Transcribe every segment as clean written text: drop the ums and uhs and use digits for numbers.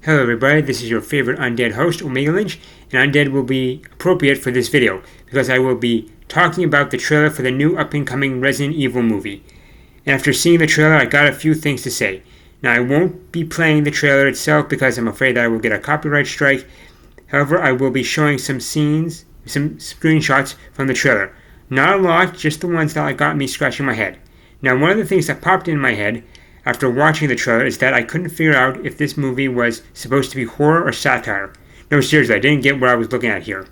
Hello everybody, this is your favorite Undead host, Omega Lynch, and Undead will be appropriate for this video because I will be talking about the trailer for the new up-and-coming Resident Evil movie. And after seeing the trailer, I got a few things to say. Now, I won't be playing the trailer itself because I'm afraid that I will get a copyright strike. However, I will be showing some scenes, some screenshots from the trailer. Not a lot, just the ones that got me scratching my head. Now, one of the things that popped in my head after watching the trailer is that I couldn't figure out if this movie was supposed to be horror or satire. No, seriously, I didn't get what I was looking at here.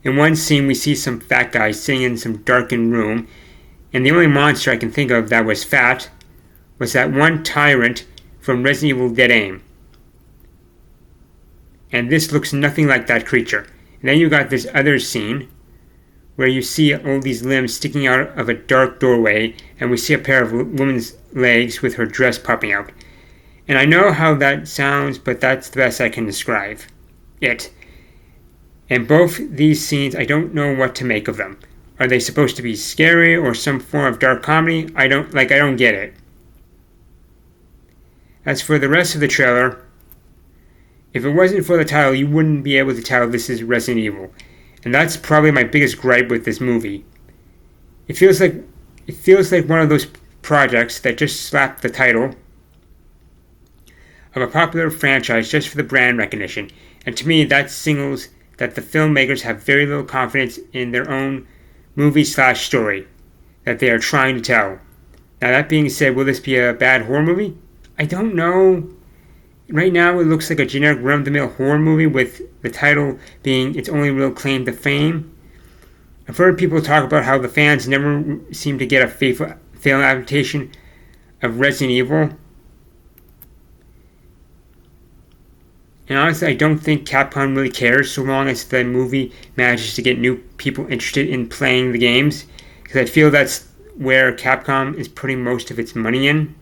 In one scene, we see some fat guy sitting in some darkened room, and the only monster I can think of that was fat was that one tyrant from Resident Evil Dead Aim. And this looks nothing like that creature. And then you got this other scene where you see all these limbs sticking out of a dark doorway, and we see a pair of woman's legs with her dress popping out. And I know how that sounds, but that's the best I can describe it. And both these scenes, I don't know what to make of them. Are they supposed to be scary or some form of dark comedy? I don't get it. As for the rest of the trailer, if it wasn't for the title, you wouldn't be able to tell this is Resident Evil. And that's probably my biggest gripe with this movie. It feels like one of those projects that just slapped the title of a popular franchise just for the brand recognition. And to me, that signals that the filmmakers have very little confidence in their own movie/story that they are trying to tell. Now, that being said, will this be a bad horror movie? I don't know. Right now, it looks like a generic run-of-the-mill horror movie with the title being its only real claim to fame. I've heard people talk about how the fans never seem to get a faithful film adaptation of Resident Evil. And honestly, I don't think Capcom really cares so long as the movie manages to get new people interested in playing the games, because I feel that's where Capcom is putting most of its money in.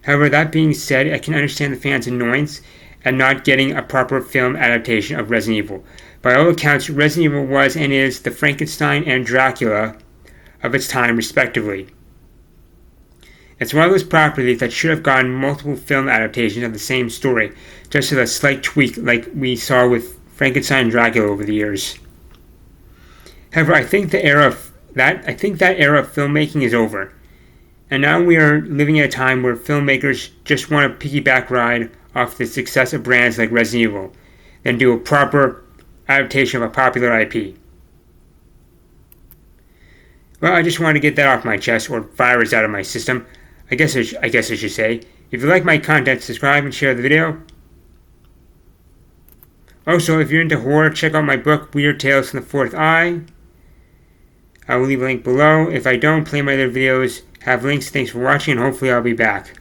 However, that being said, I can understand the fans' annoyance at not getting a proper film adaptation of Resident Evil. By all accounts, Resident Evil was and is the Frankenstein and Dracula of its time, respectively. It's one of those properties that should have gotten multiple film adaptations of the same story, just with a slight tweak like we saw with Frankenstein and Dracula over the years. However, I think that era of filmmaking is over. And now we are living at a time where filmmakers just want to piggyback ride off the success of brands like Resident Evil, then do a proper adaptation of a popular IP. Well, I just wanted to get that off my chest, or virus out of my system. I guess I should say. If you like my content, subscribe and share the video. Also, if you're into horror, check out my book, Weird Tales from the Fourth Eye. I will leave a link below. If I don't, play my other videos, have links. Thanks for watching, and hopefully I'll be back.